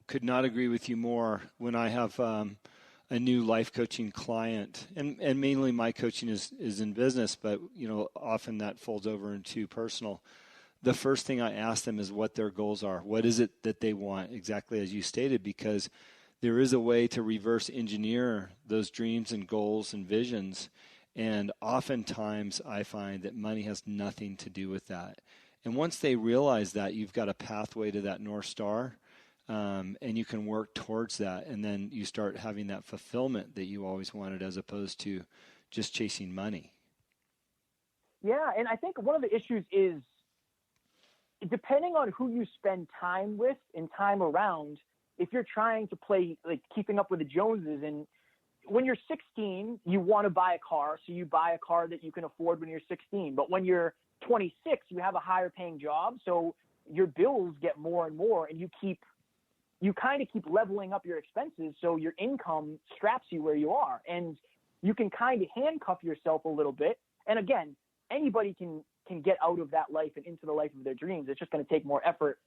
could not agree with you more. When I have a new life coaching client, and mainly my coaching is in business, but often that folds over into personal. The first thing I ask them is what their goals are. What is it that they want, exactly as you stated, because there is a way to reverse engineer those dreams and goals and visions. And oftentimes I find that money has nothing to do with that. And once they realize that, you've got a pathway to that North Star, and you can work towards that. And then you start having that fulfillment that you always wanted, as opposed to just chasing money. Yeah. And I think one of the issues is, depending on who you spend time with and time around, if you're trying to play like keeping up with the Joneses, and when you're 16, you want to buy a car. So you buy a car that you can afford when you're 16. But when you're 26, you have a higher paying job. So your bills get more and more, and you kind of keep leveling up your expenses. So your income straps you where you are, and you can kind of handcuff yourself a little bit. And again, anybody can get out of that life and into the life of their dreams. It's just going to take more effort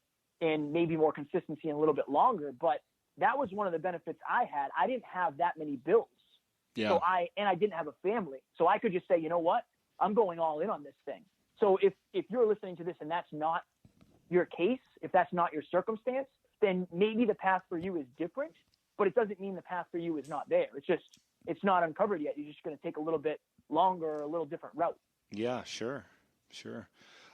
and maybe more consistency and a little bit longer. But that was one of the benefits I had. I didn't have that many bills. Yeah. So I didn't have a family. So I could just say, you know what, I'm going all in on this thing. So if you're listening to this and that's not your case, if that's not your circumstance, then maybe the path for you is different, but it doesn't mean the path for you is not there. It's not uncovered yet. You're just going to take a little bit longer or a little different route. Yeah, sure.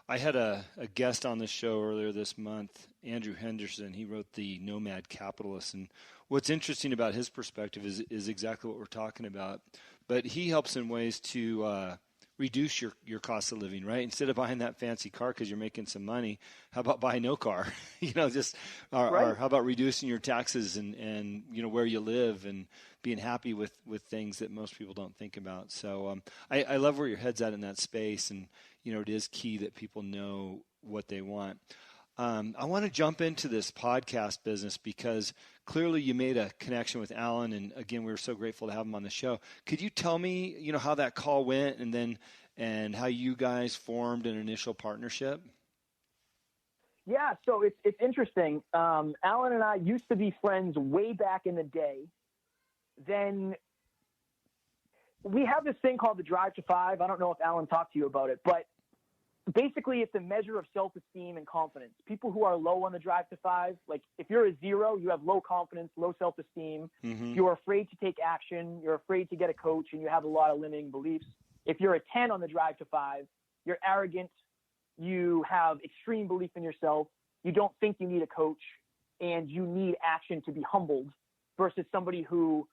I had a guest on the show earlier this month, Andrew Henderson. He wrote The Nomad Capitalist. And what's interesting about his perspective is exactly what we're talking about. But he helps in ways to reduce your cost of living, right? Instead of buying that fancy car because you're making some money, how about buying no car? Or how about reducing your taxes and where you live and being happy with things that most people don't think about. So I love where your head's at in that space, and it is key that people know what they want. I want to jump into this podcast business because clearly you made a connection with Alan, and again, we were so grateful to have him on the show. Could you tell me, how that call went, and how you guys formed an initial partnership? Yeah, so it's interesting. Alan and I used to be friends way back in the day. Then we have this thing called the Drive to 5. I don't know if Alan talked to you about it, but basically it's a measure of self-esteem and confidence. People who are low on the Drive to 5, like if you're a 0, you have low confidence, low self-esteem. Mm-hmm. You're afraid to take action. You're afraid to get a coach, and you have a lot of limiting beliefs. If you're a 10 on the Drive to 5, you're arrogant. You have extreme belief in yourself. You don't think you need a coach, and you need action to be humbled, versus somebody who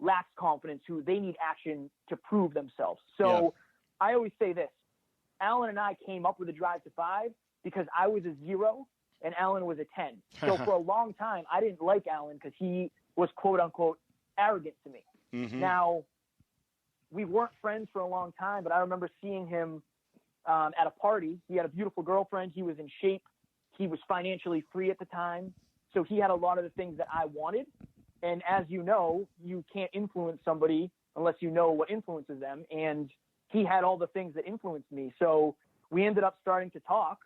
lacks confidence, who they need action to prove themselves. So I always say this. Alan and I came up with a Drive to 5 because I was a 0 and Alan was a 10. So for a long time, I didn't like Alan because he was quote unquote arrogant to me. Mm-hmm. Now, we weren't friends for a long time, but I remember seeing him at a party. He had a beautiful girlfriend. He was in shape. He was financially free at the time. So he had a lot of the things that I wanted. And as you know, you can't influence somebody unless you know what influences them. And he had all the things that influenced me. So we ended up starting to talk.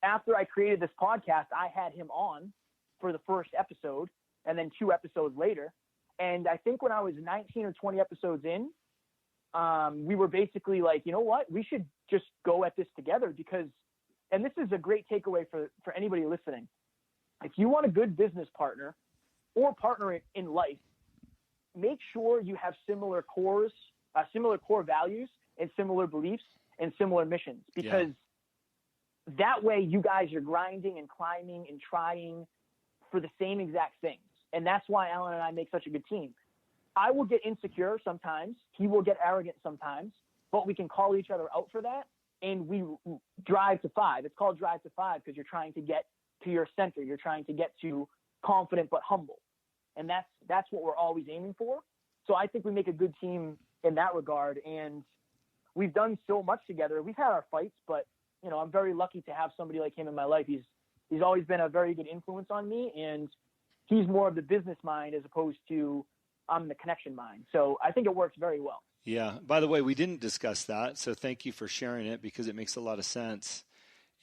After I created this podcast, I had him on for the first episode and then 2 episodes later. And I think when I was 19 or 20 episodes in, we were basically like, you know what, we should just go at this together because, and this is a great takeaway for anybody listening. If you want a good business partner or partner in life, make sure you have similar core values and similar beliefs and similar missions, because that way you guys are grinding and climbing and trying for the same exact things. And that's why Alan and I make such a good team. I will get insecure sometimes. He will get arrogant sometimes, but we can call each other out for that. And we drive to 5. It's called Drive to 5 because you're trying to get to your center. You're trying to get to confident but humble. And that's what we're always aiming for. So I think we make a good team in that regard. And we've done so much together. We've had our fights, but I'm very lucky to have somebody like him in my life. He's always been a very good influence on me, and he's more of the business mind as opposed to I'm the connection mind. So I think it works very well. Yeah. By the way, we didn't discuss that, so thank you for sharing it because it makes a lot of sense.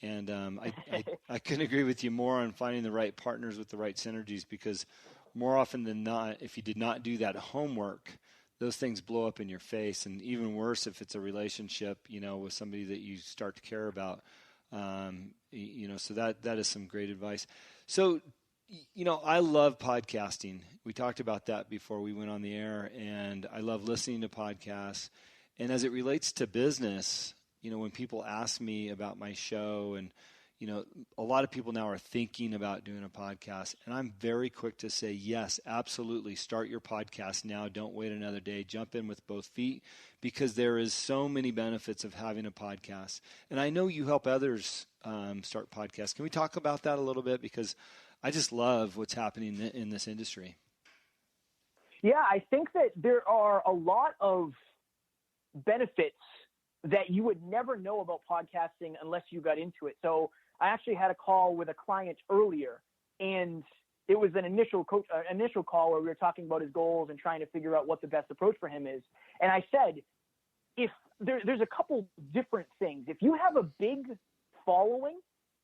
And I couldn't agree with you more on finding the right partners with the right synergies, because more often than not, if you did not do that homework, those things blow up in your face. And even worse, if it's a relationship, with somebody that you start to care about, so that is some great advice. So, I love podcasting. We talked about that before we went on the air, and I love listening to podcasts. And as it relates to business, when people ask me about my show, and, a lot of people now are thinking about doing a podcast, and I'm very quick to say, yes, absolutely. Start your podcast now. Don't wait another day. Jump in with both feet, because there is so many benefits of having a podcast. And I know you help others start podcasts. Can we talk about that a little bit? Because I just love what's happening in this industry. Yeah, I think that there are a lot of benefits that you would never know about podcasting unless you got into it. So I actually had a call with a client earlier, and it was an initial call where we were talking about his goals and trying to figure out what the best approach for him is. And I said, if there's a couple different things. If you have a big following,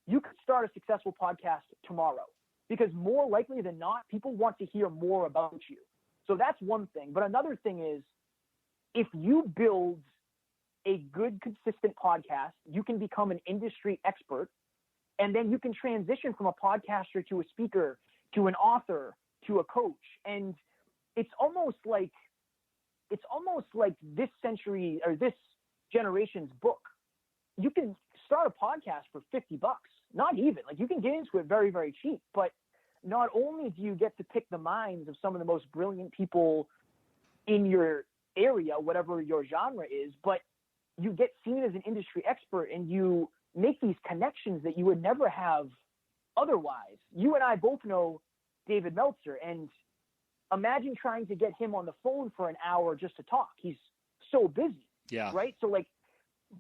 you could start a successful podcast tomorrow, because more likely than not, people want to hear more about you. So that's one thing. But another thing is, if you build a good, consistent podcast, you can become an industry expert, and then you can transition from a podcaster to a speaker, to an author, to a coach. And it's almost like this century or this generation's book. You can start a podcast for $50, not even. Like, you can get into it very, very cheap. But not only do you get to pick the minds of some of the most brilliant people in your area, whatever your genre is, but you get seen as an industry expert, and you make these connections that you would never have otherwise. You and I both know David Meltzer, and imagine trying to get him on the phone for an hour just to talk. He's so busy. Yeah. Right. So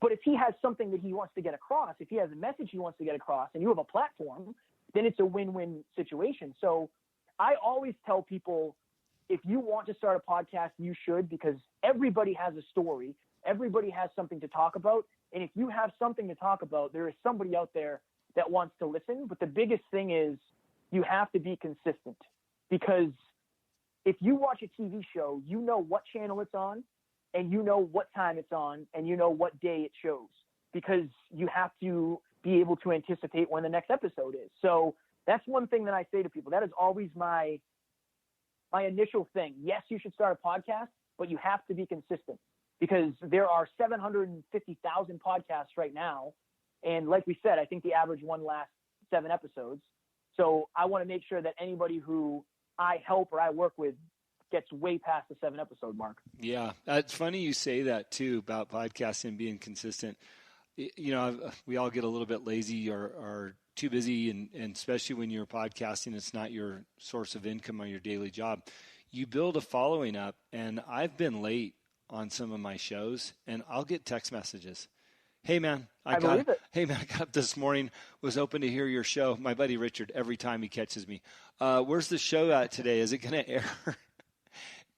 but if he has something that he wants to get across, if he has a message he wants to get across, and you have a platform, then it's a win-win situation. So I always tell people, if you want to start a podcast, you should, because everybody has a story. Everybody has something to talk about. And if you have something to talk about, there is somebody out there that wants to listen. But the biggest thing is you have to be consistent, because if you watch a TV show, you know what channel it's on, and you know what time it's on, and you know what day it shows, because you have to be able to anticipate when the next episode is. So that's one thing that I say to people. That is always my initial thing. Yes, you should start a podcast, but you have to be consistent, because there are 750,000 podcasts right now. And like we said, I think the average one lasts 7 episodes. So I want to make sure that anybody who I help or I work with gets way past the 7-episode mark. Yeah. It's funny you say that too, about podcasting being consistent. We all get a little bit lazy or too busy, and especially when you're podcasting, it's not your source of income on your daily job. You build a following up, and I've been late on some of my shows, and I'll get text messages. Hey man, I got up this morning, was open to hear your show. My buddy Richard, every time he catches me, where's the show at today? Is it going to air?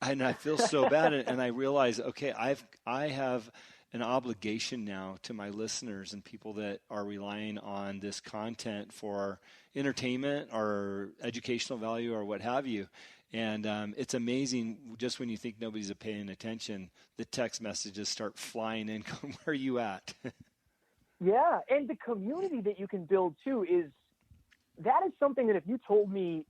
And I feel so bad, and I realize, okay, I have an obligation now to my listeners and people that are relying on this content for entertainment or educational value or what have you. And it's amazing, just when you think nobody's paying attention, the text messages start flying in. Where are you at? Yeah, and the community that you can build too is something that if you told me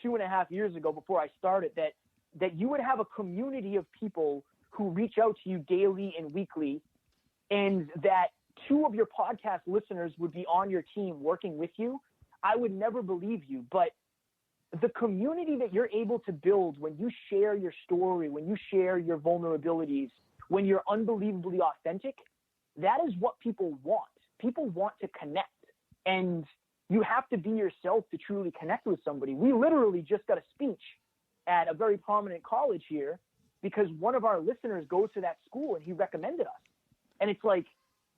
2.5 years ago before I started that you would have a community of people who reach out to you daily and weekly, and that 2 of your podcast listeners would be on your team working with you, I would never believe you. But the community that you're able to build when you share your story, when you share your vulnerabilities, when you're unbelievably authentic, that is what people want. People want to connect, and you have to be yourself to truly connect with somebody. We literally just got a speech at a very prominent college here because one of our listeners goes to that school and he recommended us. And it's like,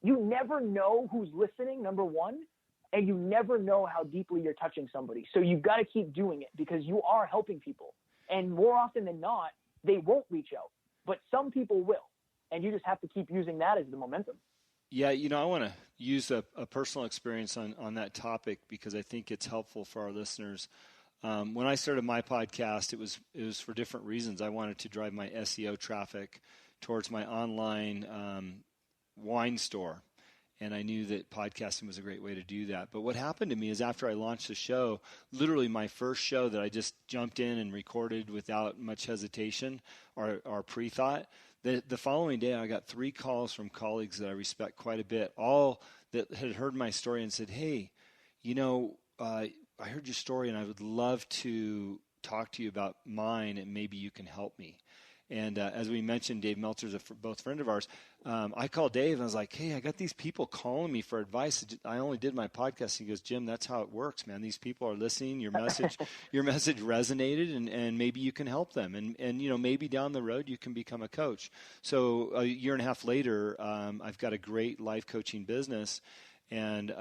you never know who's listening, number one, and you never know how deeply you're touching somebody. So you've got to keep doing it because you are helping people. And more often than not, they won't reach out, but some people will. And you just have to keep using that as the momentum. Yeah, I want to use a personal experience on that topic because I think it's helpful for our listeners. When I started my podcast, it was for different reasons. I wanted to drive my SEO traffic towards my online wine store, and I knew that podcasting was a great way to do that. But what happened to me is after I launched the show, literally my first show that I just jumped in and recorded without much hesitation or pre-thought, the following day I got 3 calls from colleagues that I respect quite a bit, all that had heard my story and said, hey, I heard your story and I would love to talk to you about mine and maybe you can help me. And as we mentioned, Dave Meltzer's both friend of ours. I called Dave and I was like, hey, I got these people calling me for advice. I only did my podcast. He goes, Jim, that's how it works, man. These people are listening. Your message resonated and maybe you can help them. And maybe down the road you can become a coach. So a year and a half later, I've got a great life coaching business. And,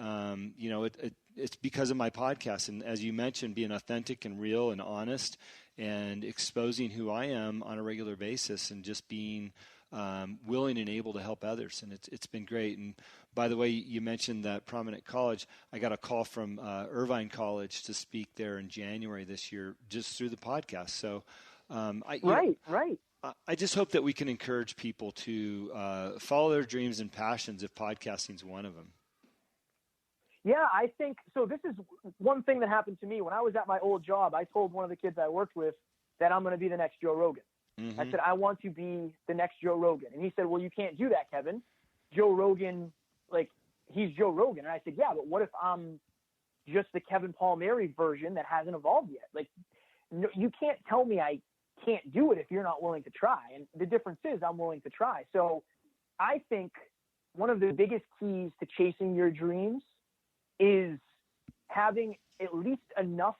it's because of my podcast. And as you mentioned, being authentic and real and honest and exposing who I am on a regular basis and just being willing and able to help others. And it's been great. And by the way, you mentioned that prominent college. I got a call from Irvine College to speak there in January this year just through the podcast. So Right. I just hope that we can encourage people to follow their dreams and passions if podcasting is one of them. Yeah, I think so. This is one thing that happened to me when I was at my old job. I told one of the kids I worked with that I'm going to be the next Joe Rogan. Mm-hmm. I said, I want to be the next Joe Rogan. And he said, well, you can't do that, Kevin. Joe Rogan, he's Joe Rogan. And I said, yeah, but what if I'm just the Kevin Palmieri version that hasn't evolved yet? No, you can't tell me I can't do it if you're not willing to try. And the difference is I'm willing to try. So I think one of the biggest keys to chasing your dreams is having at least enough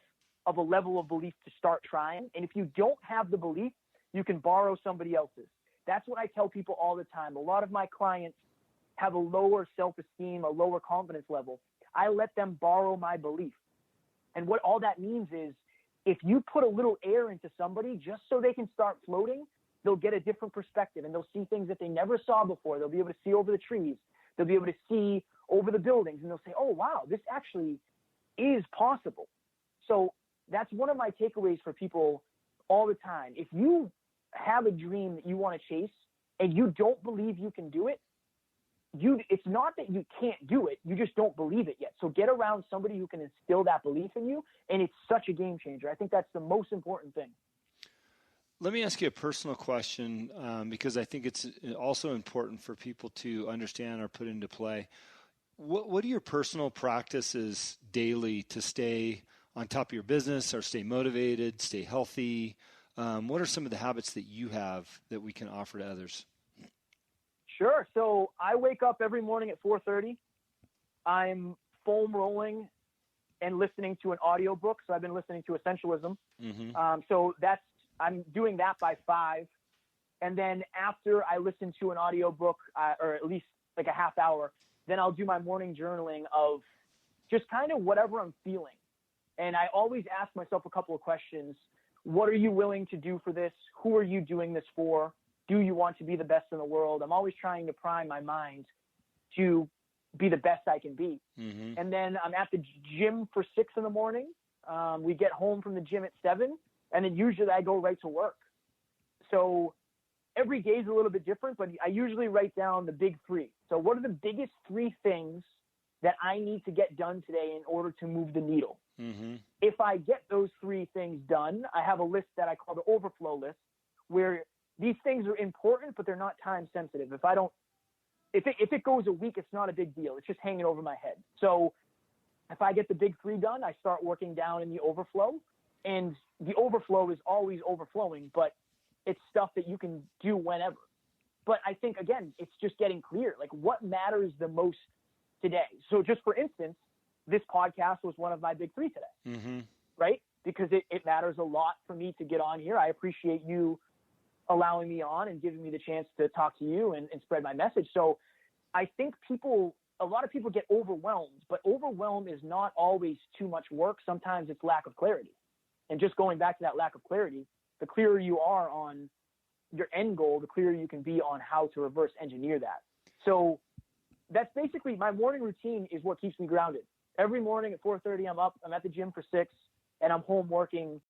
of a level of belief to start trying. And if you don't have the belief, you can borrow somebody else's. That's what I tell people all the time. A lot of my clients have a lower self-esteem, a lower confidence level. I let them borrow my belief. And what all that means is if you put a little air into somebody just so they can start floating, they'll get a different perspective and they'll see things that they never saw before. They'll be able to see over the trees. They'll be able to see over the buildings and they'll say, oh, wow, this actually is possible. So that's one of my takeaways for people all the time. If you have a dream that you want to chase and you don't believe you can do it, it's not that you can't do it. You just don't believe it yet. So get around somebody who can instill that belief in you. And it's such a game changer. I think that's the most important thing. Let me ask you a personal question because I think it's also important for people to understand or put into play. What are your personal practices daily to stay on top of your business or stay motivated, stay healthy? What are some of the habits that you have that we can offer to others? Sure. So I wake up every morning at 4:30. I'm foam rolling and listening to an audiobook. So I've been listening to Essentialism. Mm-hmm. So I'm doing that by 5. And then after I listen to an audiobook, or at least like a half hour, then I'll do my morning journaling of just kind of whatever I'm feeling. And I always ask myself a couple of questions. What are you willing to do for this? Who are you doing this for? Do you want to be the best in the world? I'm always trying to prime my mind to be the best I can be. Mm-hmm. And then I'm at the gym for 6 in the morning. We get home from the gym at 7, and then usually I go right to work. So every day is a little bit different, but I usually write down the big 3. So what are the biggest 3 things that I need to get done today in order to move the needle? Mm-hmm. If I get those 3 things done, I have a list that I call the overflow list, where these things are important, but they're not time sensitive. If it goes a week, it's not a big deal. It's just hanging over my head. So if I get the big 3 done, I start working down in the overflow, and the overflow is always overflowing, but it's stuff that you can do whenever. But I think, again, it's just getting clear, like what matters the most today. So just for instance, this podcast was one of my big 3 today, mm-hmm. right? Because it matters a lot for me to get on here. I appreciate you allowing me on and giving me the chance to talk to you and spread my message. So I think a lot of people get overwhelmed, but overwhelm is not always too much work. Sometimes it's lack of clarity. And just going back to that lack of clarity, the clearer you are on your end goal, the clearer you can be on how to reverse engineer that. So that's basically my morning routine is what keeps me grounded. Every morning at 4:30, I'm up. I'm at the gym for 6, and I'm home working